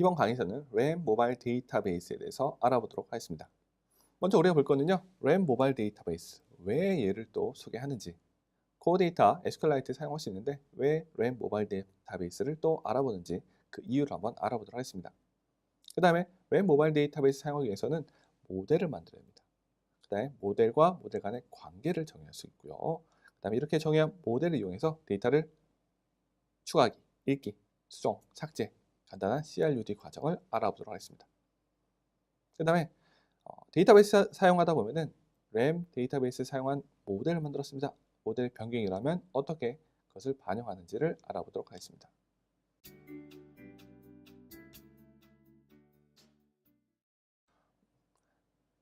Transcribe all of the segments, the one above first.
이번 강의에서는 램 모바일 데이터베이스에 대해서 알아보도록 하겠습니다. 먼저 우리가 볼 거는요, 램 모바일 데이터베이스, 왜 얘를 또 소개하는지, 코어 데이터 SQLite 사용할 수 있는데 왜 램 모바일 데이터베이스를 또 알아보는지 그 이유를 한번 알아보도록 하겠습니다. 그 다음에 램 모바일 데이터베이스 사용하기 위해서는 모델을 만들어야 합니다. 그 다음에 모델과 모델 간의 관계를 정의할 수 있고요. 그 다음에 이렇게 정의한 모델을 이용해서 데이터를 추가하기, 읽기, 수정, 삭제, 간단한 CRUD 과정을 알아보도록 하겠습니다. 그 다음에 데이터베이스 사용하다 보면은 램 데이터베이스 사용한 모델을 만들었습니다. 모델 변경이라면 어떻게 그것을 반영하는지를 알아보도록 하겠습니다.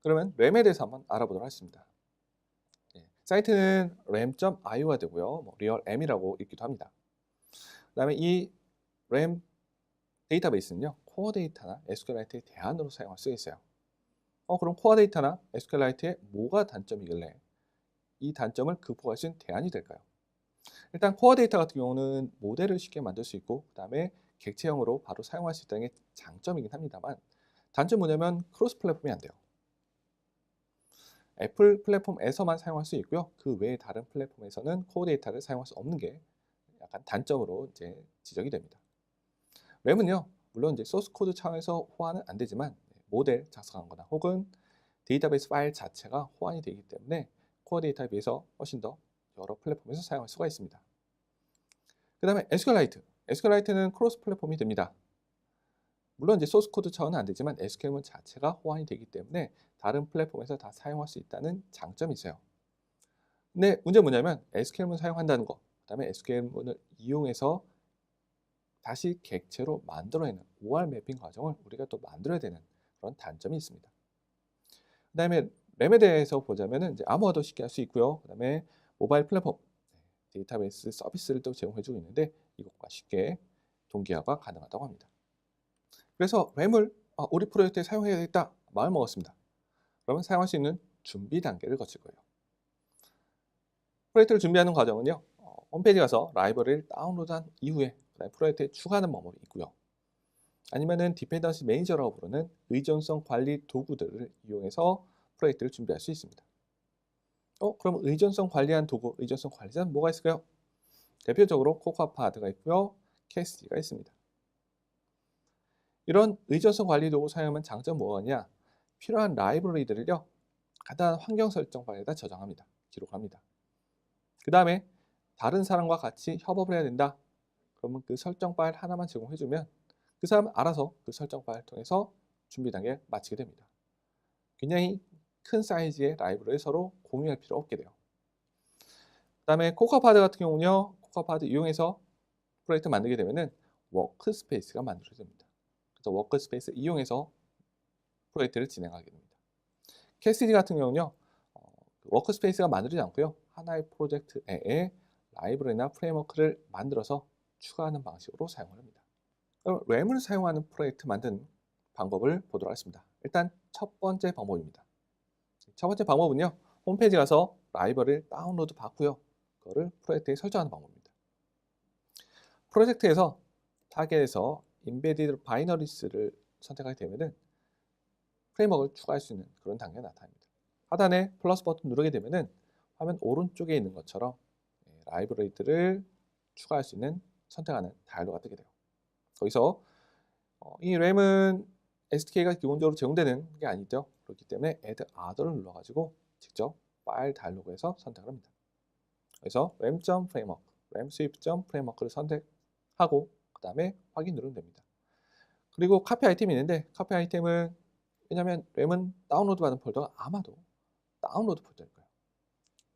그러면 램에 대해서 한번 알아보도록 하겠습니다. 사이트는 ram.io가 되고요. realm이라고 읽기도 합니다. 그 다음에 이 램 데이터베이스는요, 코어 데이터나 SQLite의 대안으로 사용할 수 있어요. 그럼 코어 데이터나 SQLite에 뭐가 단점이길래 이 단점을 극복할 수 있는 대안이 될까요? 일단 코어 데이터 같은 경우는 모델을 쉽게 만들 수 있고 그 다음에 객체형으로 바로 사용할 수 있다는 게 장점이긴 합니다만 단점 뭐냐면 크로스 플랫폼이 안 돼요. 애플 플랫폼에서만 사용할 수 있고요. 그 외에 다른 플랫폼에서는 코어 데이터를 사용할 수 없는 게 약간 단점으로 이제 지적이 됩니다. 램은요, 물론 이제 소스 코드 차원에서 호환은 안 되지만 모델 작성하거나 혹은 데이터베이스 파일 자체가 호환이 되기 때문에 코어 데이터에 비해서 훨씬 더 여러 플랫폼에서 사용할 수가 있습니다. 그 다음에 SQLite. SQLite는 크로스 플랫폼이 됩니다. 물론 이제 소스 코드 차원은 안 되지만 SQL문 자체가 호환이 되기 때문에 다른 플랫폼에서 다 사용할 수 있다는 장점이 있어요. 근데 문제는 뭐냐면 SQL문 사용한다는 거, 그 다음에 SQL문을 이용해서 다시 객체로 만들어내는 OR 매핑 과정을 우리가 또 만들어야 되는 그런 단점이 있습니다. 그 다음에 램에 대해서 보자면 이제 암호화도 쉽게 할 수 있고요. 그 다음에 모바일 플랫폼, 데이터베이스 서비스를 또 제공해주고 있는데 이것과 쉽게 동기화가 가능하다고 합니다. 그래서 램을 우리 프로젝트에 사용해야겠다 마음 먹었습니다. 그러면 사용할 수 있는 준비 단계를 거칠 거예요. 프로젝트를 준비하는 과정은요, 홈페이지 가서 라이브러리를 다운로드한 이후에 프로젝트에 추가하는 방법이 있고요. 아니면은 디펜던시 매니저라고 부르는 의존성 관리 도구들을 이용해서 프로젝트를 준비할 수 있습니다. 그럼 의존성 관리한 도구, 의존성 관리자는 뭐가 있을까요? 대표적으로 코코아파드가 있고요. 캐시디가 있습니다. 이런 의존성 관리 도구 사용하면 장점 뭐냐? 필요한 라이브러리들을요, 간단한 환경 설정 파일에다 저장합니다. 기록합니다. 그 다음에 다른 사람과 같이 협업을 해야 된다. 그러면 그 설정 파일 하나만 제공해주면 그 사람은 알아서 그 설정 파일을 통해서 준비 단계를 마치게 됩니다. 굉장히 큰 사이즈의 라이브러리 서로 공유할 필요 없게 돼요. 그 다음에 코코아파드 같은 경우는요, 코코아파드 이용해서 프로젝트 만들게 되면은 워크스페이스가 만들어집니다. 그래서 워크스페이스 이용해서 프로젝트를 진행하게 됩니다. 캐시디 같은 경우는요, 워크스페이스가 만들어지지 않고요, 하나의 프로젝트 내에 라이브러리나 프레임워크를 만들어서 추가하는 방식으로 사용을 합니다. 그럼 램을 사용하는 프로젝트 만드는 방법을 보도록 하겠습니다. 일단 첫 번째 방법입니다. 첫 번째 방법은요, 홈페이지 가서 라이브러리를 다운로드 받고요, 그거를 프로젝트에 설정하는 방법입니다. 프로젝트에서 타겟에서 Embedded Binaries를 선택하게 되면은 프레임워크를 추가할 수 있는 그런 단계가 나타납니다. 하단에 플러스 버튼 누르게 되면은 화면 오른쪽에 있는 것처럼 라이브러리들을 추가할 수 있는 선택하는 다이얼로그가 뜨게 돼요. 거기서 이 램은 SDK가 기본적으로 제공되는 게 아니죠. 그렇기 때문에 Add Other를 눌러가지고 직접 파일 다이얼로그에서 선택을 합니다. 그래서 ram.framework, ramswift.framework를 선택하고 그 다음에 확인 누르면 됩니다. 그리고 카피 아이템이 있는데 카피 아이템은 왜냐하면 램은 다운로드 받은 폴더가 아마도 다운로드 폴더일 거예요.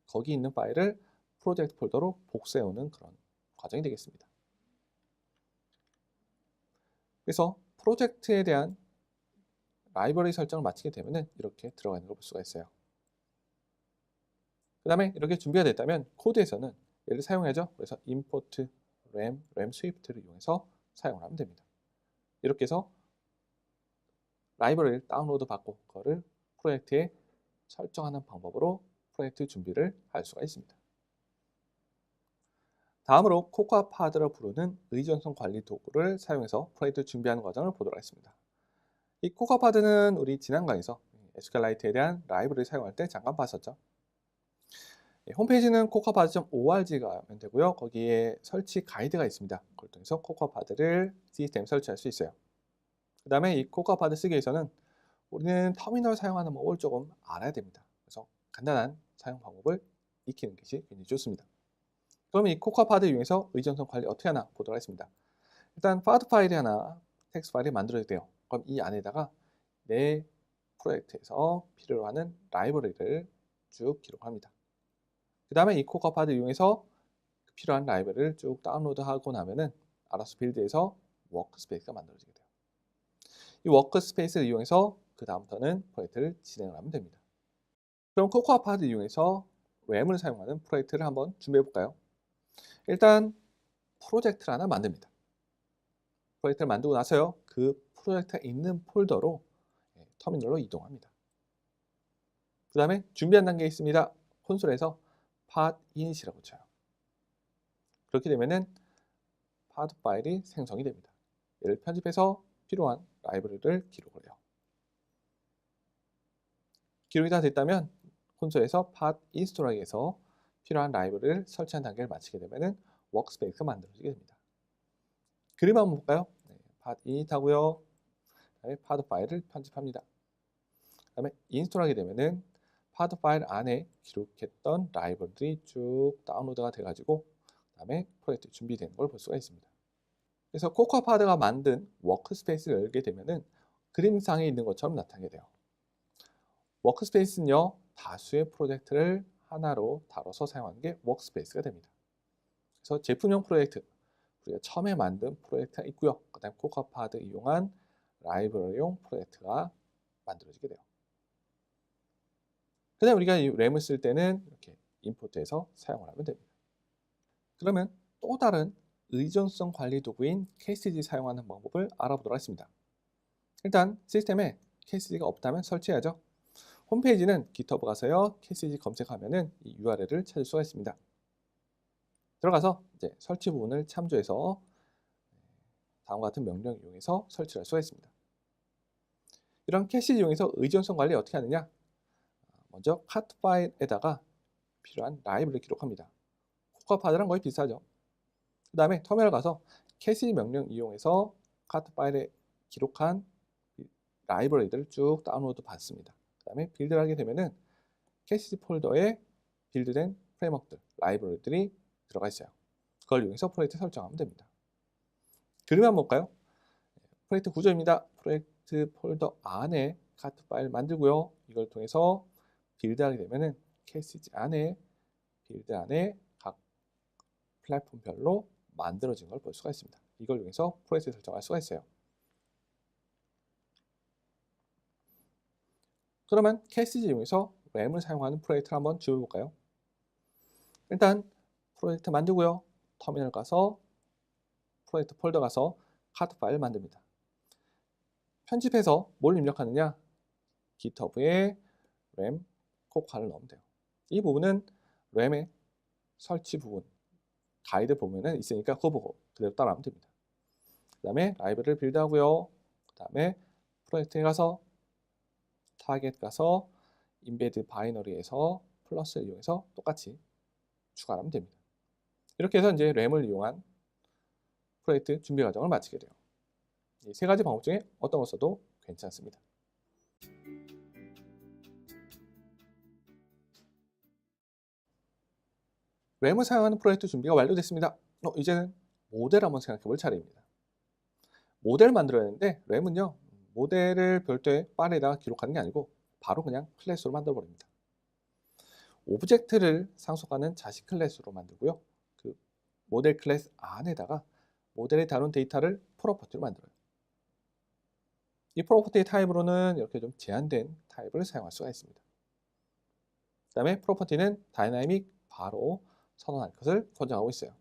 거기 있는 파일을 프로젝트 폴더로 복사해오는 그런 과정이 되겠습니다. 그래서 프로젝트에 대한 라이브러리 설정을 마치게 되면 이렇게 들어가 있는 걸 볼 수가 있어요. 그 다음에 이렇게 준비가 됐다면 코드에서는 얘를 사용하죠. 그래서 import ram swift를 이용해서 사용을 하면 됩니다. 이렇게 해서 라이브러리를 다운로드 받고 그거를 프로젝트에 설정하는 방법으로 프로젝트 준비를 할 수가 있습니다. 다음으로 코코아 파드라 부르는 의존성 관리 도구를 사용해서 프로젝트 준비하는 과정을 보도록 하겠습니다. 이 코코아 파드는 우리 지난 강의에서 SQLite에 대한 라이브러리 사용할 때 잠깐 봤었죠. 홈페이지는 cocoapad.org가 하면 되고요. 거기에 설치 가이드가 있습니다. 그걸 통해서 코코아파드를 시스템에 설치할 수 있어요. 그 다음에 이 코코아파드 쓰기 위해서는 우리는 터미널 사용하는 법을 조금 알아야 됩니다. 그래서 간단한 사용 방법을 익히는 것이 굉장히 좋습니다. 그럼 이 코코아파드 이용해서 의존성 관리 어떻게 하나 보도록 하겠습니다. 일단 파드 파일이 하나 텍스트 파일이 만들어야 돼요. 그럼 이 안에다가 내 프로젝트에서 필요로 하는 라이브러리를 쭉 기록합니다. 그 다음에 이 코코아파드 이용해서 필요한 라이브러리를 쭉 다운로드하고 나면은 알아서 빌드에서 워크스페이스가 만들어지게 돼요. 이 워크스페이스를 이용해서 그 다음부터는 프로젝트를 진행을 하면 됩니다. 그럼 코코아파드 이용해서 램을 사용하는 프로젝트를 한번 준비해 볼까요? 일단 프로젝트를 하나 만듭니다. 프로젝트를 만들고 나서요, 그 프로젝트가 있는 폴더로 터미널로 이동합니다. 그 다음에 준비한 단계에 있습니다. 콘솔에서 pod init이라고 쳐요. 그렇게 되면은 파드 파일이 생성이 됩니다. 얘를 편집해서 필요한 라이브러리를 기록을 해요. 기록이 다 됐다면 콘솔에서 pod install하기에서 필요한 라이브러리를 설치한 단계를 마치게 되면은 워크스페이스가 만들어지게 됩니다. 그림 한번 볼까요? pod init 하고요. 그다음에 pod 파일을 편집합니다. 그다음에 인스톨하게 되면은 pod 파일 안에 기록했던 라이브러리 쭉 다운로드가 돼가지고 그다음에 프로젝트 준비되는 걸 볼 수가 있습니다. 그래서 코코아파드가 만든 워크스페이스를 열게 되면은 그림상에 있는 것처럼 나타나게 돼요. 워크스페이스는요, 다수의 프로젝트를 하나로 다뤄서 사용하는 게 워크스페이스가 됩니다. 그래서 제품용 프로젝트, 우리가 처음에 만든 프로젝트가 있고요. 그 다음에 코코아파드 이용한 라이브러리용 프로젝트가 만들어지게 돼요. 그 다음에 우리가 이 램을 쓸 때는 이렇게 임포트해서 사용을 하면 됩니다. 그러면 또 다른 의존성 관리 도구인 KCG 사용하는 방법을 알아보도록 하겠습니다. 일단 시스템에 KCG가 없다면 설치해야죠. 홈페이지는 GitHub 가서요, KCG 검색하면은 이 URL을 찾을 수가 있습니다. 들어가서 이제 설치 부분을 참조해서 다음과 같은 명령을 이용해서 설치를 할 수가 있습니다. 이런 KCG 이용해서 의존성 관리 어떻게 하느냐? 먼저 카트 파일에다가 필요한 라이브를 기록합니다. 코코아파드랑 거의 비슷하죠. 그 다음에 터미널 가서 캐시 명령 이용해서 카트 파일에 기록한 라이브러리들을 쭉 다운로드 받습니다. 그 다음에 빌드를 하게 되면은 캐시 폴더에 빌드된 프레임워크들, 라이브러리들이 들어가 있어요. 그걸 이용해서 프로젝트 설정하면 됩니다. 그림 한번 볼까요? 프로젝트 구조입니다. 프로젝트 폴더 안에 카트 파일 만들고요. 이걸 통해서 빌드하게 되면은 캐시지 안에 빌드 안에 각 플랫폼별로 만들어진 걸 볼 수가 있습니다. 이걸 이용해서 프로젝트 설정할 수가 있어요. 그러면 캐시지 이용해서 램을 사용하는 프로젝트를 한번 지워볼까요? 일단 프로젝트 만들고요. 터미널 가서 프로젝트 폴더 가서 카트 파일 만듭니다. 편집해서 뭘 입력하느냐? GitHub에 램 코코아를 넣으면 돼요. 이 부분은 램의 설치 부분, 가이드 보면은 있으니까 그거 보고 그대로 따라하면 됩니다. 그 다음에 라이브러리를 빌드하고요. 그 다음에 프로젝트에 가서 타겟 가서 인베드 바이너리에서 플러스를 이용해서 똑같이 추가하면 됩니다. 이렇게 해서 이제 램을 이용한 프로젝트 준비 과정을 마치게 돼요. 이 세 가지 방법 중에 어떤 걸 써도 괜찮습니다. 램을 사용하는 프로젝트 준비가 완료됐습니다. 이제는 모델 한번 생각해 볼 차례입니다. 모델 만들어야 하는데 램은요, 모델을 별도의 파일에다가 기록하는 게 아니고 바로 그냥 클래스로 만들어 버립니다. 오브젝트를 상속하는 자식 클래스로 만들고요. 그 모델 클래스 안에다가 모델에 다룬 데이터를 프로퍼티로 만들어요. 이 프로퍼티 타입으로는 이렇게 좀 제한된 타입을 사용할 수가 있습니다. 그 다음에 프로퍼티는 다이나믹 바로 선언할 것을 권장하고 있어요.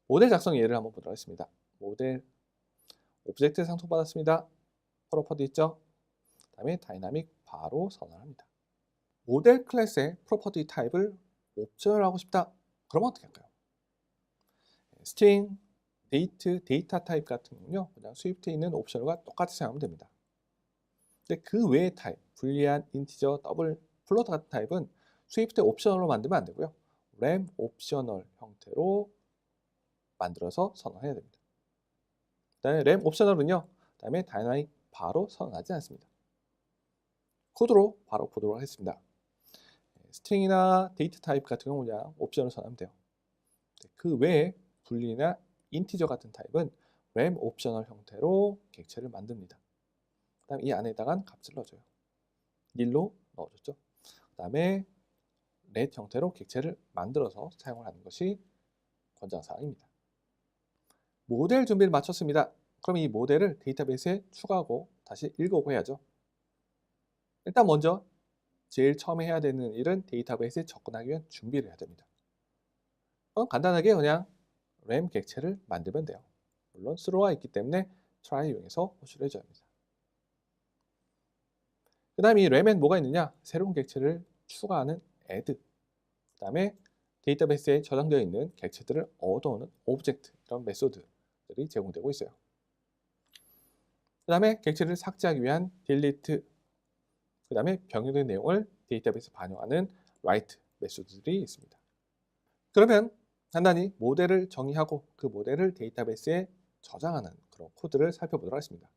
모델 작성 예를 한번 보도록 하겠습니다. 모델 오브젝트 상속받았습니다. 프로퍼티 있죠? 그 다음에 다이나믹 바로 선언합니다. 모델 클래스의 프로퍼티 타입을 옵션을 하고 싶다. 그러면 어떻게 할까요? 스트링, 데이트, 데이터 타입 같은 경우는요. 그냥 스위프트에 있는 옵션과 똑같이 사용하면 됩니다. 근데 그 외의 타입, 불리한, 인티저, 더블, 플로트 같은 타입은 스위프트 옵셔널로 만들면 안 되고요. 램 옵셔널 형태로 만들어서 선언해야 됩니다. 그다음에 램 옵셔널은요. 그다음에 다이나믹 바로 선언하지 않습니다. 코드로 바로 보도록 하겠습니다. 스트링이나 데이터 타입 같은 경우 그냥 옵션을 선언하면 돼요. 그 외에 불리나 인티저 같은 타입은 램 옵셔널 형태로 객체를 만듭니다. 그 다음 이 안에다가 값을 넣어줘요. 닐로 넣어줬죠. 그 다음에 렛 형태로 객체를 만들어서 사용을 하는 것이 권장사항입니다. 모델 준비를 마쳤습니다. 그럼 이 모델을 데이터베이스에 추가하고 다시 읽어오고 해야죠. 일단 먼저 제일 처음에 해야 되는 일은 데이터베이스에 접근하기 위한 준비를 해야 됩니다. 간단하게 그냥 램 객체를 만들면 돼요. 물론 스로가 있기 때문에 try 이용해서 호출을 해줘야 합니다. 그 다음에 이 램엔 뭐가 있느냐? 새로운 객체를 추가하는 add, 그 다음에 데이터베이스에 저장되어 있는 객체들을 얻어오는 오브젝트, 이런 메소드들이 제공되고 있어요. 그 다음에 객체를 삭제하기 위한 delete, 그 다음에 변경된 내용을 데이터베이스에 반영하는 write 메소드들이 있습니다. 그러면 간단히 모델을 정의하고 그 모델을 데이터베이스에 저장하는 그런 코드를 살펴보도록 하겠습니다.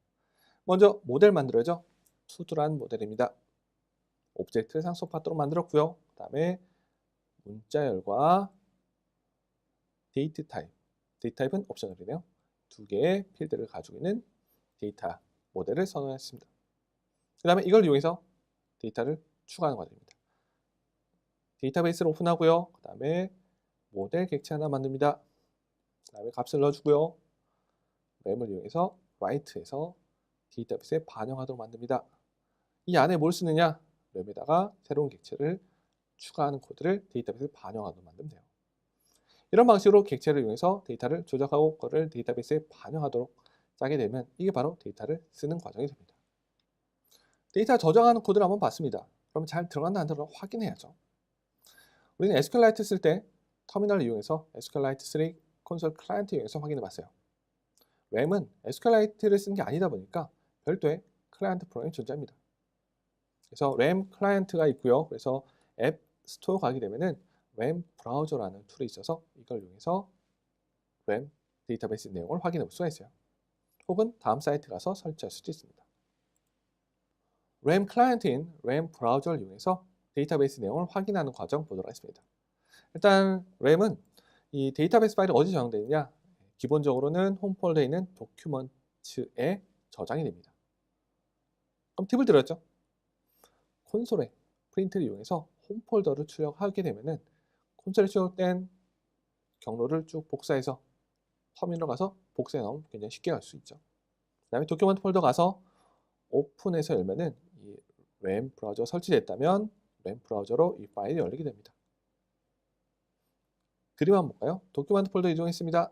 먼저 모델 만들어야죠. 투두란 모델입니다. 오브젝트를 상수 파트로 만들었고요. 그 다음에 문자열과 데이트 타입은 옵셔널이네요. 두 개의 필드를 가지고 있는 데이터 모델을 선언했습니다. 그 다음에 이걸 이용해서 데이터를 추가하는 과정입니다. 데이터베이스를 오픈하고요. 그 다음에 모델 객체 하나 만듭니다. 그 다음에 값을 넣어주고요. 램을 이용해서 write에서 데이터베이스에 반영하도록 만듭니다. 이 안에 뭘 쓰느냐? 램에다가 새로운 객체를 추가하는 코드를 데이터베이스에 반영하도록 만들면 돼요. 이런 방식으로 객체를 이용해서 데이터를 조작하고 그걸 데이터베이스에 반영하도록 짜게 되면 이게 바로 데이터를 쓰는 과정이 됩니다. 데이터 저장하는 코드를 한번 봤습니다. 그럼 잘 들어간다 안 들어간다 확인해야죠. 우리는 SQLite 쓸 때 터미널을 이용해서 SQLite 3 콘솔 클라이언트 이용해서 확인해 봤어요. 램은 SQLite를 쓴 게 아니다 보니까 별도의 클라이언트 프로그램이 존재합니다. 그래서 램 클라이언트가 있고요. 그래서 앱 스토어 가게 되면은 램 브라우저라는 툴이 있어서 이걸 이용해서 램 데이터베이스 내용을 확인해 볼 수가 있어요. 혹은 다음 사이트 가서 설치할 수도 있습니다. 램 클라이언트인 램 브라우저를 이용해서 데이터베이스 내용을 확인하는 과정 보도록 하겠습니다. 일단 램은 이 데이터베이스 파일이 어디 저장되어 있냐? 기본적으로는 홈 폴더에 있는 도큐먼트에 저장이 됩니다. 그럼 팁을 드렸죠. 콘솔에 프린트를 이용해서 홈 폴더를 출력하게 되면은 콘솔에 출력된 경로를 쭉 복사해서 터미널 가서 복사해 넣으면 굉장히 쉽게 갈 수 있죠. 그 다음에 도큐먼트 폴더 가서 오픈해서 열면은 이 램 브라우저 설치됐다면 램 브라우저로 이 파일이 열리게 됩니다. 그림 한번 볼까요? 도큐먼트 폴더 이동했습니다.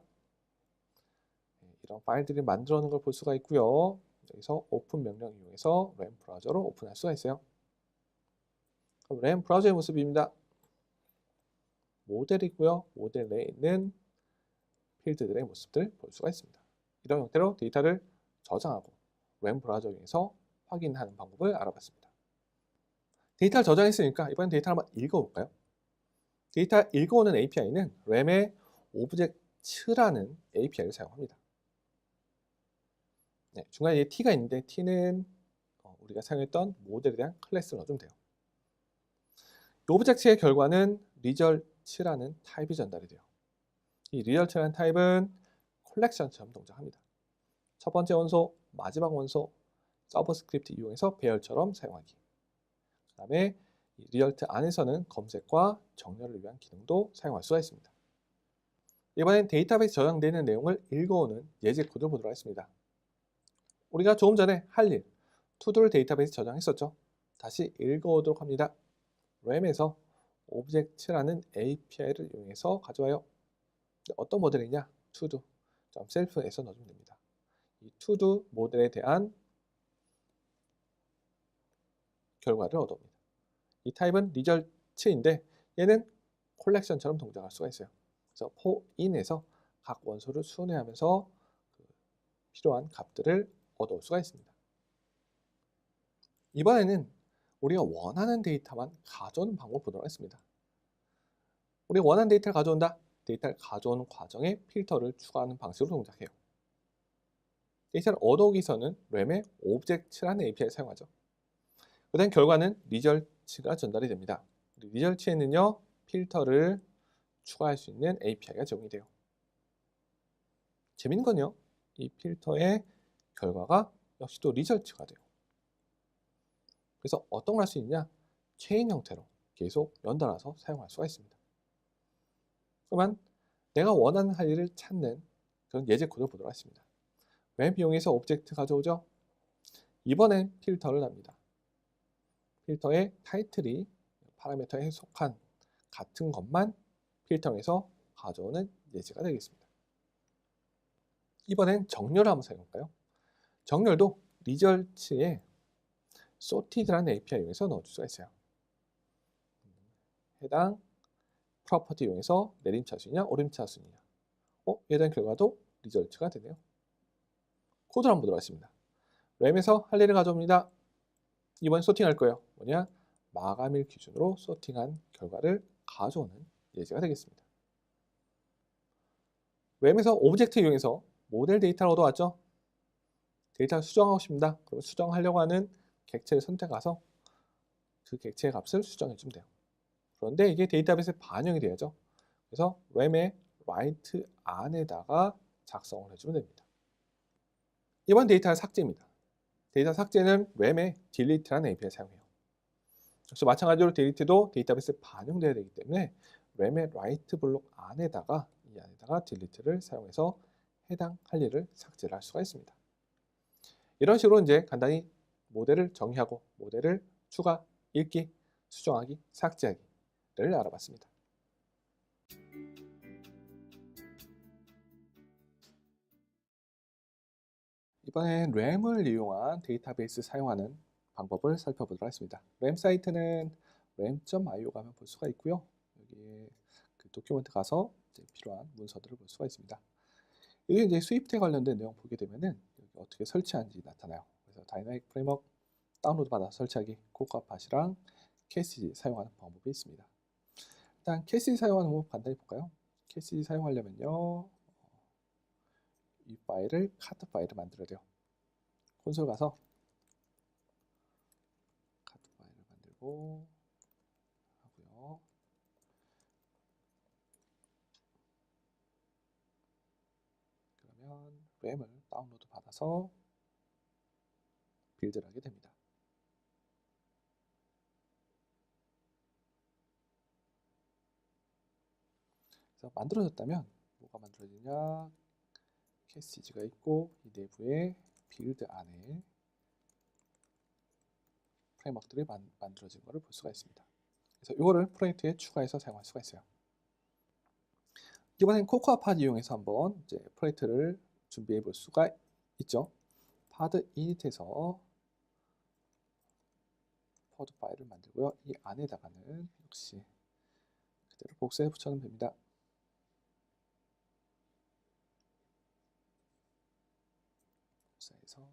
이런 파일들이 만들어 놓은 걸 볼 수가 있고요. 여기서 오픈 명령 이용해서 램 브라우저로 오픈할 수가 있어요. 그럼 램 브라우저의 모습입니다. 모델이고요. 모델 내에 있는 필드들의 모습들 볼 수가 있습니다. 이런 형태로 데이터를 저장하고 램 브라우저 이용해서 확인하는 방법을 알아봤습니다. 데이터를 저장했으니까 이번엔 데이터를 한번 읽어볼까요? 데이터 읽어오는 API는 램의 오브젝트라는 API를 사용합니다. 네, 중간에 t가 있는데 t는 우리가 사용했던 모델에 대한 클래스를 넣어주면 돼요. 이 오브젝트의 결과는 result라는 타입이 전달이 돼요. 이 result라는 타입은 콜렉션처럼 동작합니다. 첫 번째 원소, 마지막 원소, 서브스크립트 이용해서 배열처럼 사용하기. 그 다음에 result 안에서는 검색과 정렬을 위한 기능도 사용할 수가 있습니다. 이번엔 데이터베이스 저장되는 내용을 읽어오는 예제 코드를 보도록 하겠습니다. 우리가 조금 전에 할 일, 투두를 데이터베이스 저장했었죠. 다시 읽어오도록 합니다. 램에서 오브젝트라는 API를 이용해서 가져와요. 어떤 모델이냐? to-do.self에서 넣어주면 됩니다. 이 to-do 모델에 대한 결과를 얻어옵니다. 이 타입은 result인데 얘는 콜렉션처럼 동작할 수가 있어요. 그래서 for인에서 각 원소를 순회하면서 그 필요한 값들을 얻어올 수가 있습니다. 이번에는 우리가 원하는 데이터만 가져오는 방법을 보도록 하겠습니다. 우리가 원하는 데이터를 가져온다. 데이터를 가져오는 과정에 필터를 추가하는 방식으로 동작해요. 데이터를 얻어오기 위해서는 램에 오브젝트라는 API를 사용하죠. 그 다음 결과는 리절츠가 전달이 됩니다. 리절츠에는요, 필터를 추가할 수 있는 API가 제공이 돼요. 재밌는 건요, 이 필터의 결과가 역시 또 리절츠가 돼요. 그래서 어떤 걸 할 수 있냐? 체인 형태로 계속 연달아서 사용할 수가 있습니다. 그러면 내가 원하는 할 일을 찾는 그런 예제 코드를 보도록 하겠습니다. 램 이용해서 오브젝트 가져오죠? 이번엔 필터를 합니다. 필터의 타이틀이 파라미터에 속한 같은 것만 필터에서 가져오는 예제가 되겠습니다. 이번엔 정렬을 한번 사용할까요? 정렬도 리절츠에 sorted라는 API 이용해서 넣어줄 수가 있어요. 해당 프로퍼티 이용해서 내림차순이냐 오름차순이냐, 얘에 대한 결과도 리절츠가 되네요. 코드를 한번 보도록 하겠습니다. 램에서 할 일을 가져옵니다. 이번 소팅할 거예요. 뭐냐? 마감일 기준으로 소팅한 결과를 가져오는 예제가 되겠습니다. 램에서 오브젝트 이용해서 모델 데이터를 얻어왔죠. 데이터를 수정하고 싶습니다. 그럼 수정하려고 하는 객체를 선택해서 그 객체의 값을 수정해주면 돼요. 그런데 이게 데이터베이스에 반영이 돼야죠. 그래서 램의 write 안에다가 작성을 해주면 됩니다. 이번 데이터는 삭제입니다. 데이터 삭제는 램의 delete라는 API를 사용해요. 역시 마찬가지로 delete도 데이터베이스에 반영돼야 되기 때문에 램의 write 블록 안에다가 이 안에다가 delete를 사용해서 해당 할 일을 삭제를 할 수가 있습니다. 이런 식으로 이제 간단히 모델을 정의하고 모델을 추가, 읽기, 수정하기, 삭제하기를 알아봤습니다. 이번엔 램을 이용한 데이터베이스 사용하는 방법을 살펴보도록 하겠습니다. 램 사이트는 ram.io 가면 볼 수가 있고요. 여기에 그 도큐멘트 가서 이제 필요한 문서들을 볼 수가 있습니다. 이게 이제 스위프트에 관련된 내용 보게 되면은 여기 어떻게 설치하는지 나타나요. 그래서 다이나믹 프레임워크 다운로드 받아 설치하기, 코코아팟이랑 캐시지 사용하는 방법이 있습니다. 일단 캐시지 사용하는 방법 간단히 볼까요? 캐시지 사용하려면요, 이 파일을 카드 파일을 만들어야 돼요. 콘솔 가서 카드 파일을 만들고 하고요. 그러면 램을 다운로드 받아서 빌드를 하게 됩니다. 그래서 만들어졌다면 뭐가 만들어지냐? 캐시지가 있고 이 내부에 빌드 안에 프레임워크들이 만들어진 것을 볼 수가 있습니다. 그래서 이거를 프로젝트에 추가해서 사용할 수가 있어요. 이번엔 코코아팟 이용해서 한번 이제 프로젝트를 준비해 볼 수가 있죠. 파드 init에서 포드 파일을 만들고요. 이 안에다가는 역시 그대로 복사해 붙여놓으면 됩니다. 복사해서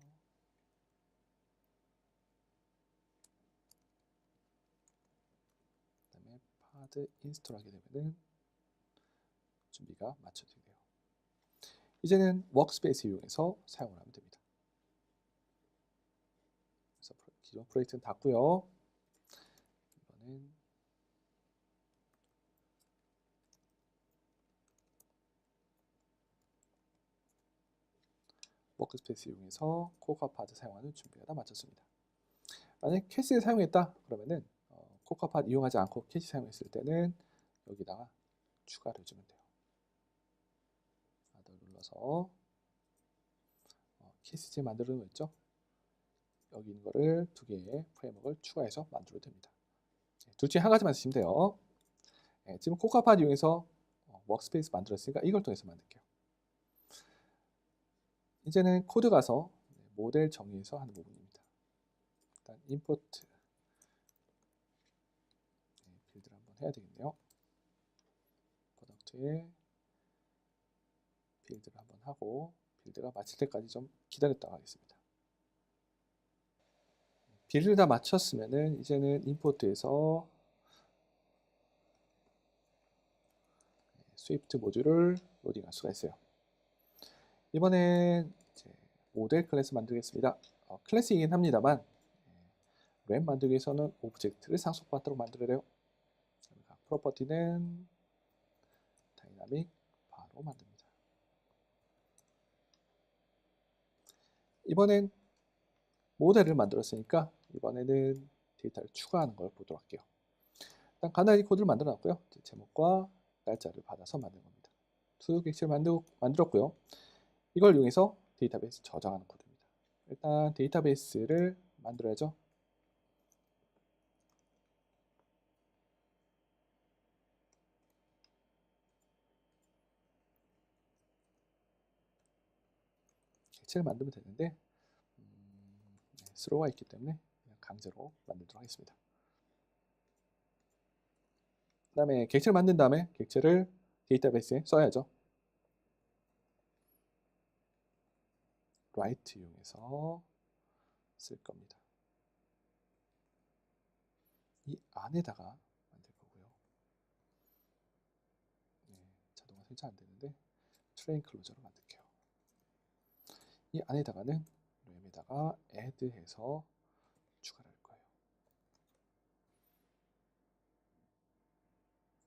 그다음에 파드 인스톨 하게 되면은 준비가 마쳐지게 돼요. 이제는 워크스페이스 이용해서 사용을 하면 됩니다. 그래서 기존 프로젝트는 닫고요. 이번엔 워크스페이스 이용해서 코코아팟 사용하는 준비가 다 마쳤습니다. 만약에 캐시를 사용했다 그러면은 코코아팟 이용하지 않고 캐시 사용했을 때는 여기다가 추가를 해주면 돼요. 아들 눌러서 캐시지 만들어 놓았죠? 여기 있는 거를 두 개의 프레임워크를 추가해서 만들어도 됩니다. 둘 중에 한 가지만 쓰시면 돼요. 지금 코코아팟 이용해서 워크스페이스 만들었으니까 이걸 통해서 만들게요. 이제는 코드 가서 모델 정의해서 하는 부분입니다. 일단 임포트 빌드를 한번 해야 되겠네요. 프로덕트에 빌드를 한번 하고 빌드가 마칠 때까지 좀 기다렸다가 하겠습니다. 빌드를 다 마쳤으면은 이제는 임포트에서 스위프트 모듈을 로딩할 수가 있어요. 이번엔 이제 모델 클래스 만들겠습니다. 클래스이긴 합니다만 램 만들기 위해서는 오브젝트를 상속받도록 만들어야 돼요. 프로퍼티는 다이나믹 바로 만듭니다. 이번엔 모델을 만들었으니까 이번에는 데이터를 추가하는 걸 보도록 할게요. 일단 간단히 코드를 만들어 놨고요. 제목과 날짜를 받아서 만든 겁니다. 투 객체를 만들었고요. 이걸 이용해서 데이터베이스 저장하는 코드입니다. 일단 데이터베이스를 만들어야죠. 객체를 만들면 되는데 스로우가 있기 때문에 그냥 강제로 만들도록 하겠습니다. 그 다음에 객체를 만든 다음에 객체를 데이터베이스에 써야죠. write 이용해서 쓸 겁니다. 이 안에다가 만들 거고요. 자동화 설정 안 되는데 트레인 클로저로 만들게요. 이 안에다가는 램에다가 add 해서 추가를 할 거예요.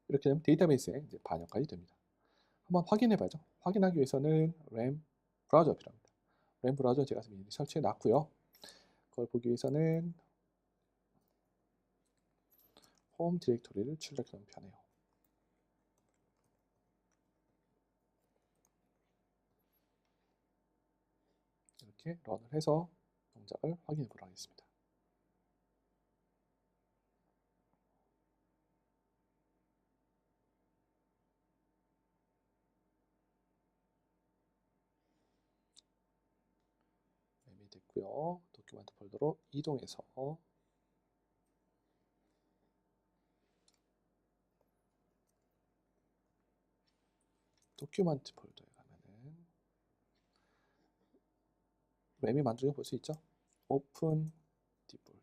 이렇게 되면 데이터베이스에 이제 반영까지 됩니다. 한번 확인해 봐야죠. 확인하기 위해서는 램 브라우저 필요합니다. 램 브라우저 제가 미리 설치해 놨고요. 그걸 보기 위해서는 홈 디렉토리를 출력하면 편해요. 이렇게 런을 해서 동작을 확인해 보도록 하겠습니다. 램이 됐고요. 도큐멘트 폴더로 이동해서 도큐멘트 폴더에 가면은 램이 만들어진 거 볼 수 있죠? 오픈 디폴트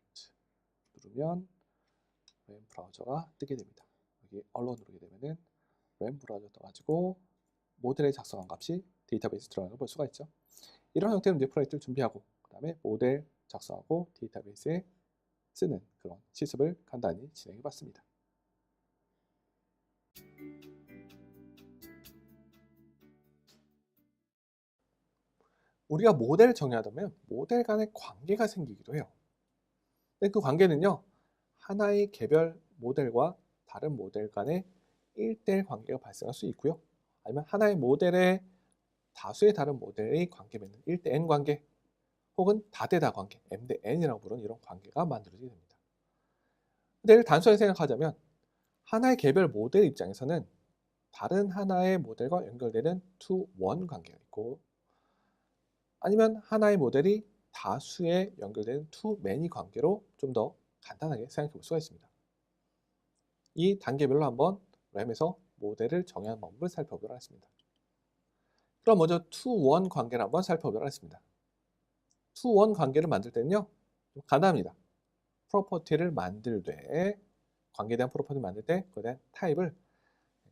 누르면 램 브라우저가 뜨게 됩니다. 여기 얼로 누르게 되면은 램 브라우저 떠가지고 모델에 작성한 값이 데이터베이스 들어가는 걸 볼 수가 있죠. 이런 형태로 이제 프로젝트를 준비하고 그 다음에 모델 작성하고 데이터베이스에 쓰는 그런 실습을 간단히 진행해 봤습니다. 우리가 모델을 정의하다면 모델 간의 관계가 생기기도 해요. 근데 그 관계는요, 하나의 개별 모델과 다른 모델 간의 1대1 관계가 발생할 수 있고요. 아니면 하나의 모델에 다수의 다른 모델의 관계 맺는 1대 N 관계 혹은 다대다 관계, M 대 N이라고 부르는 이런 관계가 만들어지게 됩니다. 근데 단순하게 생각하자면 하나의 개별 모델 입장에서는 다른 하나의 모델과 연결되는 to one 관계가 있고 아니면 하나의 모델이 다수의 연결되는 to many 관계로 좀 더 간단하게 생각해 볼 수가 있습니다. 이 단계별로 한번 램에서 모델을 정의하는 방법을 살펴보도록 하겠습니다. 그럼 먼저 to one 관계를 한번 살펴보도록 하겠습니다. to one 관계를 만들 때는요, 좀 간단합니다. 프로퍼티를 만들 때, 관계에 대한 프로퍼티를 만들 때 그에 대한 타입을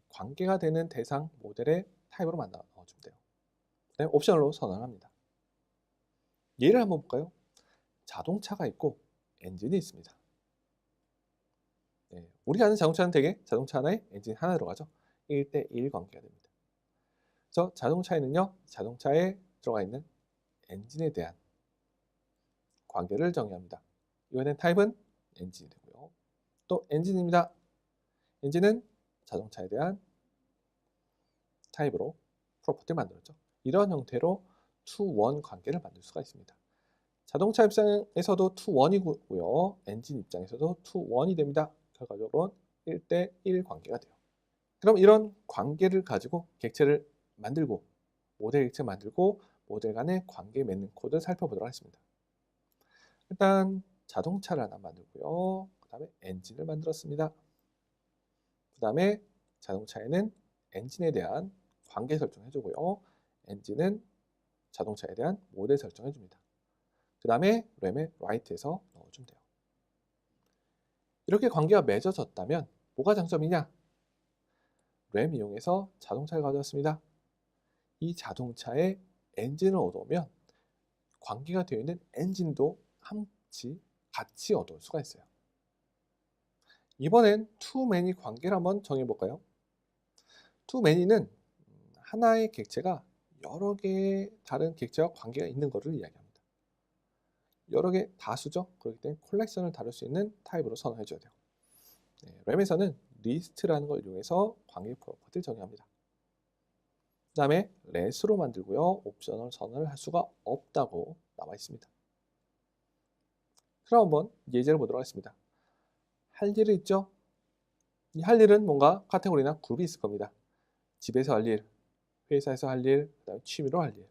관계가 되는 대상 모델의 타입으로 넣어주면 돼요. 그다음에 옵션으로 선언합니다. 예를 한번 볼까요? 자동차가 있고 엔진이 있습니다. 우리가 아는 자동차는 대개 자동차 하나에 엔진 하나 들어가죠. 1대1 관계가 됩니다. 그래서 자동차에는요, 자동차에 들어가 있는 엔진에 대한 관계를 정의합니다. 이번엔 타입은 엔진이 되고요. 또 엔진입니다. 엔진은 자동차에 대한 타입으로 프로퍼티를 만들었죠. 이런 형태로 to one 관계를 만들 수가 있습니다. 자동차 입장에서도 to one이고요. 엔진 입장에서도 to one이 됩니다. 결과적으로 1대1 관계가 돼요. 그럼 이런 관계를 가지고 객체를 만들고 모델 객체 만들고 모델 간의 관계 맺는 코드 살펴보도록 하겠습니다. 일단 자동차를 하나 만들고요. 그 다음에 엔진을 만들었습니다. 그 다음에 자동차에는 엔진에 대한 관계 설정을 해주고요. 엔진은 자동차에 대한 모델 설정해 줍니다. 그 다음에 램에 write에서 넣어주면 돼요. 이렇게 관계가 맺어졌다면 뭐가 장점이냐? 램 이용해서 자동차를 가져왔습니다. 이 자동차의 엔진을 얻어오면 관계가 되어 있는 엔진도 같이 얻을 수가 있어요. 이번엔 투매니 관계를 한번 정해볼까요? 투매니는 하나의 객체가 여러 개의 다른 객체와 관계가 있는 것을 이야기합니다. 여러 개 다수죠. 그렇기 때문에 콜렉션을 다룰 수 있는 타입으로 선언해줘야 돼요. 램에서는 리스트라는 걸 이용해서 관계 프로퍼티를 정의합니다. 그 다음에 let으로 만들고요. 옵셔널 선언을 할 수가 없다고 나와 있습니다. 그럼 한번 예제를 보도록 하겠습니다. 할 일이 있죠? 이 할 일은 뭔가 카테고리나 그룹이 있을 겁니다. 집에서 할 일, 회사에서 할 일, 그다음에 취미로 할 일.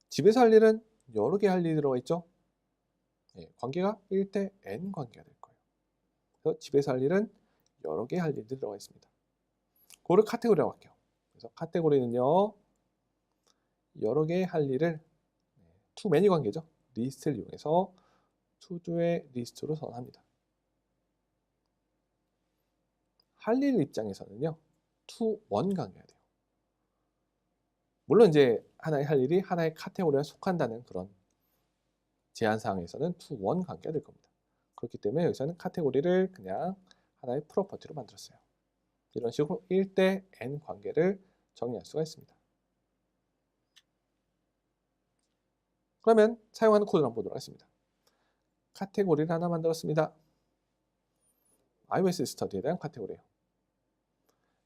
집에서 할 일은 여러 개 할 일이 들어가 있죠? 관계가 1대 n 관계가 될 거예요. 그래서 집에서 할 일은 여러 개 할 일들이 들어가 있습니다. 그거를 카테고리라고 할게요. 그래서 카테고리는요, 여러 개의 할 일을 to many 관계죠. 리스트를 이용해서 to도의 리스트로 선언합니다. 할 일 입장에서는요, to one 관계가 돼요. 물론 이제 하나의 할 일이 하나의 카테고리에 속한다는 그런 제한사항에서는 to one 관계가 될 겁니다. 그렇기 때문에 여기서는 카테고리를 그냥 하나의 프로퍼티로 만들었어요. 이런 식으로 1대 n 관계를 정의할 수가 있습니다. 그러면 사용하는 코드를 한번 보도록 하겠습니다. 카테고리를 하나 만들었습니다. iOS 스터디에 대한 카테고리예요.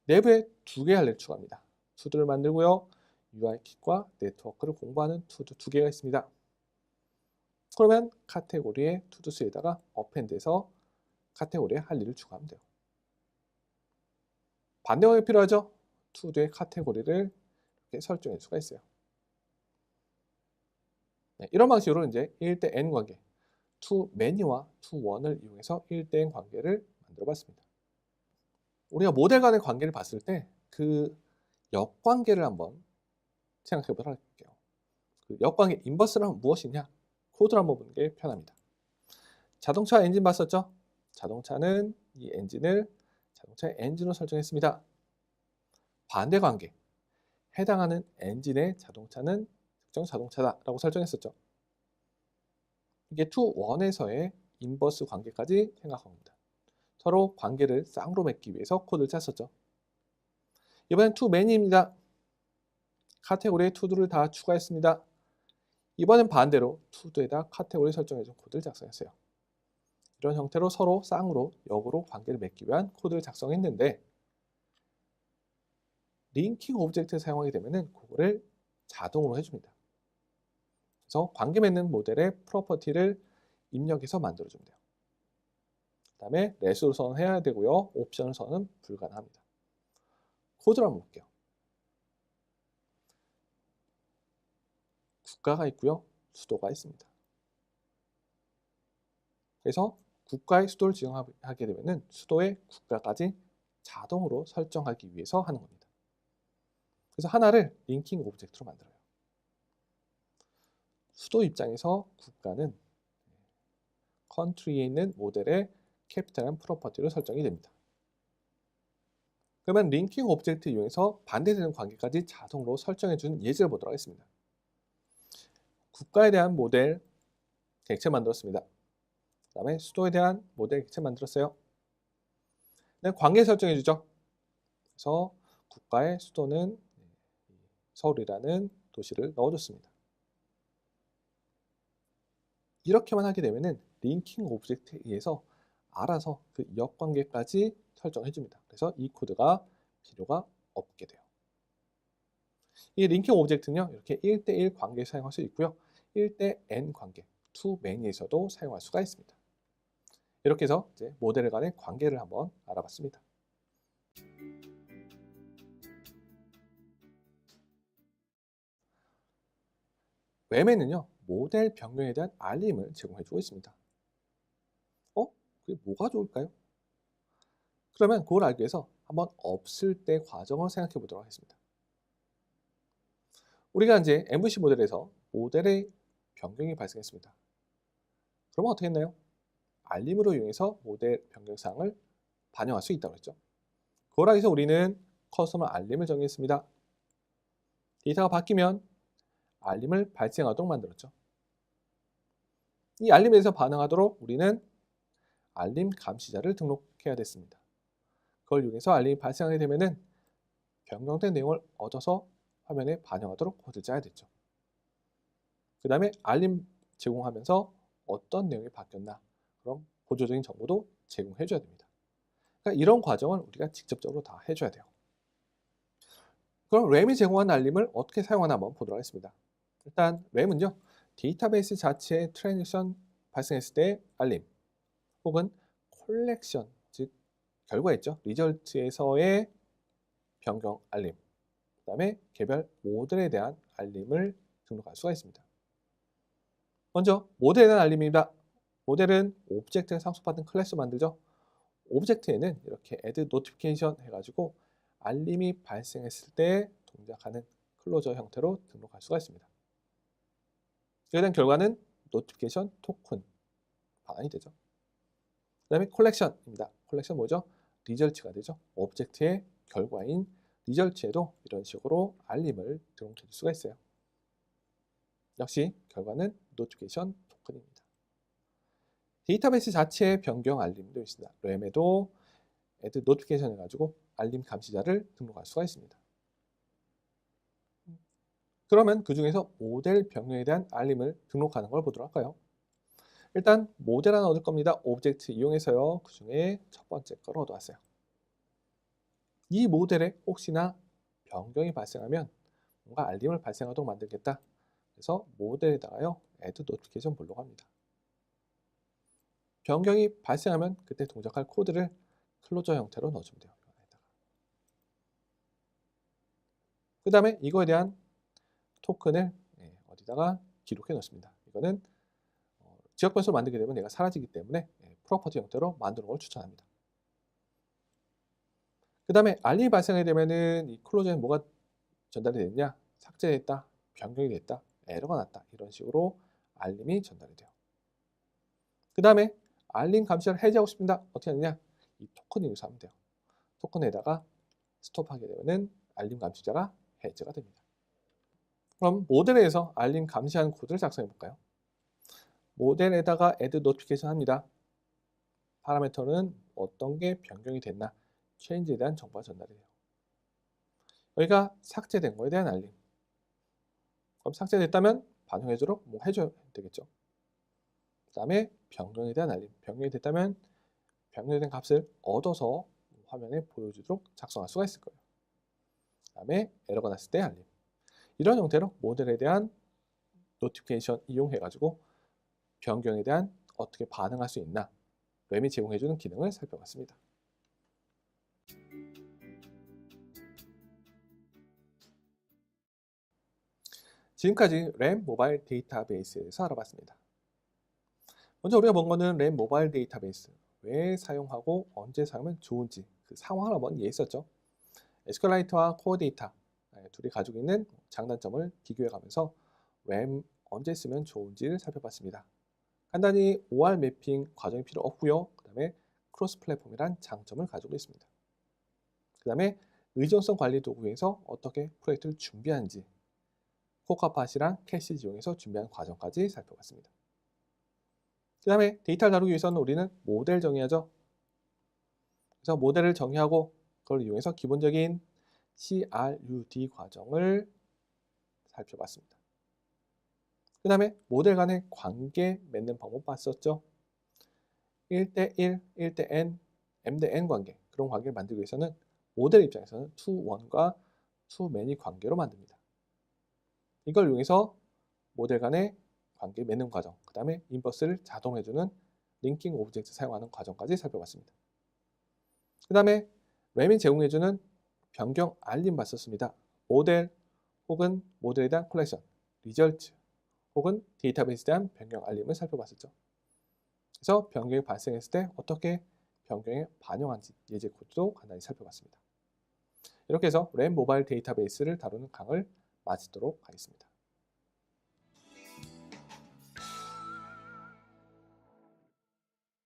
내부에 두 개의 할 일을 추가합니다. 투두를 만들고요. UI킷과 네트워크를 공부하는 투두 두 개가 있습니다. 그러면 카테고리의 투두스에다가 어펜드에서 카테고리에 할 일을 추가하면 돼요. 반대가 필요하죠? 투두의 카테고리를 이렇게 설정할 수가 있어요. 이런 방식으로 이제 1대 n 관계, to many와 to one을 이용해서 1대 n 관계를 만들어 봤습니다. 우리가 모델 간의 관계를 봤을 때 그 역관계를 한번 생각해 보도록 할게요. 그 역관계 인버스란 무엇이냐? 코드를 한번 보는 게 편합니다. 자동차 엔진 봤었죠? 자동차는 이 엔진을 자동차의 엔진으로 설정했습니다. 반대 관계, 해당하는 엔진의 자동차는 특정 자동차다라고 설정했었죠. 이게 to one에서의 인버스 관계까지 생각합니다. 서로 관계를 쌍으로 맺기 위해서 코드를 짰었죠. 이번엔 to many입니다. 카테고리에 to도를 다 추가했습니다. 이번엔 반대로 to도에다 카테고리 설정해준 코드를 작성했어요. 이런 형태로 서로 쌍으로 역으로 관계를 맺기 위한 코드를 작성했는데 링킹 오브젝트를 사용하게 되면 그거를 자동으로 해줍니다. 그래서 관계 맺는 모델의 프로퍼티를 입력해서 만들어주면 돼요. 그 다음에 let으로 선언해야 되고요. 옵션을 선언은 불가능합니다. 코드를 한번 볼게요. 국가가 있고요. 수도가 있습니다. 그래서 국가의 수도를 지정하게 되면 수도의 국가까지 자동으로 설정하기 위해서 하는 겁니다. 그래서 하나를 링킹 오브젝트로 만들어요. 수도 입장에서 국가는 country에 있는 모델의 캐피탈한 프로퍼티로 설정이 됩니다. 그러면 링킹 오브젝트 이용해서 반대되는 관계까지 자동으로 설정해주는 예제를 보도록 하겠습니다. 국가에 대한 모델 객체 만들었습니다. 그 다음에 수도에 대한 모델 객체 만들었어요. 네, 관계 설정해주죠. 그래서 국가의 수도는 서울이라는 도시를 넣어줬습니다. 이렇게만 하게 되면 링킹 오브젝트에 의해서 알아서 그 역관계까지 설정해줍니다. 그래서 이 코드가 필요가 없게 돼요. 이 링킹 오브젝트는요, 이렇게 1대1 관계에 사용할 수 있고요. 1대 n 관계, to many에서도 사용할 수가 있습니다. 이렇게 해서 이제 모델 간의 관계를 한번 알아봤습니다. 웹에는요, 모델 변경에 대한 알림을 제공해주고 있습니다. 그게 뭐가 좋을까요? 그러면 그걸 알기 위해서 한번 없을 때 과정을 생각해 보도록 하겠습니다. 우리가 이제 MVC 모델에서 모델의 변경이 발생했습니다. 그러면 어떻게 했나요? 알림으로 이용해서 모델 변경 사항을 반영할 수 있다고 했죠. 그거라 해서 우리는 커스텀 알림을 정의했습니다. 데이터가 바뀌면 알림을 발생하도록 만들었죠. 이 알림에 대해서 반응하도록 우리는 알림 감시자를 등록해야 됐습니다. 그걸 이용해서 알림이 발생하게 되면은 변경된 내용을 얻어서 화면에 반영하도록 코드를 짜야 됐죠. 그 다음에 알림 제공하면서 어떤 내용이 바뀌었나, 그럼 보조적인 정보도 제공해 줘야 됩니다. 그러니까 이런 과정을 우리가 직접적으로 다 해줘야 돼요. 그럼 램이 제공한 알림을 어떻게 사용하나 한번 보도록 하겠습니다. 일단 램은요, 데이터베이스 자체에 트랜지션 발생했을 때 알림, 혹은 콜렉션, 즉 결과 있죠, 리절트에서의 변경 알림, 그 다음에 개별 모델에 대한 알림을 등록할 수가 있습니다. 먼저 모델에 대한 알림입니다. 모델은 오브젝트를 상속받은 클래스 만들죠. 오브젝트에는 이렇게 add notification 해가지고 알림이 발생했을 때 동작하는 클로저 형태로 등록할 수가 있습니다. 그에 대한 결과는 notification 토큰 반환이 되죠. 그 다음에 콜렉션입니다. 콜렉션 뭐죠? 리절트가 되죠. 오브젝트의 결과인 리절트에도 이런 식으로 알림을 등록해 줄 수가 있어요. 역시 결과는 노티피케이션 토큰입니다. 데이터베이스 자체의 변경 알림도 있습니다. 램에도 add notification 해가지고 알림 감시자를 등록할 수가 있습니다. 그러면 그 중에서 모델 변경에 대한 알림을 등록하는 걸 보도록 할까요? 일단 모델 하나 얻을 겁니다. 오브젝트 이용해서요. 그 중에 첫 번째 걸 얻어왔어요. 이 모델에 혹시나 변경이 발생하면 뭔가 알림을 발생하도록 만들겠다. 그래서 모델에다가요, add notification 보려고 합니다. 변경이 발생하면 그때 동작할 코드를 클로저 형태로 넣어주면 돼요. 그 다음에 이거에 대한 토큰을 어디다가 기록해 놓습니다. 이거는 지역 변수를 만들게 되면 얘가 사라지기 때문에 프로퍼티 형태로 만드는 걸 추천합니다. 그 다음에 알림이 발생하게 되면은 이 클로저에 뭐가 전달이 됐냐? 삭제됐다, 변경이 됐다, 에러가 났다, 이런 식으로 알림이 전달이 돼요. 그 다음에 알림 감시자를 해제하고 싶습니다. 어떻게 하느냐? 이 토큰을 이용해서 하면 돼요. 토큰에다가 스톱하게 되면은 알림 감시자가 해제가 됩니다. 그럼 모델에서 알림 감시하는 코드를 작성해 볼까요? 모델에다가 add notification 합니다. 파라미터는 어떤 게 변경이 됐나, change에 대한 정보가 전달이 돼요. 여기가 삭제된 거에 대한 알림. 그럼 삭제됐다면 반영해주도록 뭐 해줘야 되겠죠. 그 다음에 변경에 대한 알림. 변경이 됐다면 변경된 값을 얻어서 화면에 보여주도록 작성할 수가 있을 거예요. 그 다음에 에러가 났을 때 알림. 이런 형태로 모델에 대한 노티피케이션 이용해가지고 변경에 대한 어떻게 반응할 수 있나, 램이 제공해주는 기능을 살펴봤습니다. 지금까지 램 모바일 데이터베이스에 대해서 알아봤습니다. 먼저 우리가 본 거는 램 모바일 데이터베이스, 왜 사용하고 언제 사용하면 좋은지 그 상황을 한번 이해했었죠. SQLite와 코어 데이터 둘이 가지고 있는 장단점을 비교해 가면서 램 언제 쓰면 좋은지를 살펴봤습니다. 간단히 OR 매핑 과정이 필요 없고요. 그 다음에 크로스 플랫폼이란 장점을 가지고 있습니다. 그 다음에 의존성 관리 도구에서 어떻게 프로젝트를 준비하는지, 코카팟이랑 캐시 이용해서 준비하는 과정까지 살펴봤습니다. 그 다음에 데이터를 다루기 위해서는 우리는 모델 정의하죠. 그래서 모델을 정의하고 그걸 이용해서 기본적인 CRUD 과정을 살펴봤습니다. 그 다음에 모델 간의 관계 맺는 방법 봤었죠. 1대1, 1대-n, m-n 관계, 그런 관계를 만들기 위해서는 모델 입장에서는 to1과 to-many 관계로 만듭니다. 이걸 이용해서 모델 간의 관계 맺는 과정, 그 다음에 인버스를 자동해주는 링킹 오브젝트 사용하는 과정까지 살펴봤습니다. 그 다음에 램이 제공해주는 변경 알림 봤었습니다. 모델 혹은 모델에 대한 콜렉션, 리절트 혹은 데이터베이스에 대한 변경 알림을 살펴봤었죠. 그래서 변경이 발생했을 때 어떻게 변경에 반영한지 예제 코드도 간단히 살펴봤습니다. 이렇게 해서 램 모바일 데이터베이스를 다루는 강을 마치도록 하겠습니다.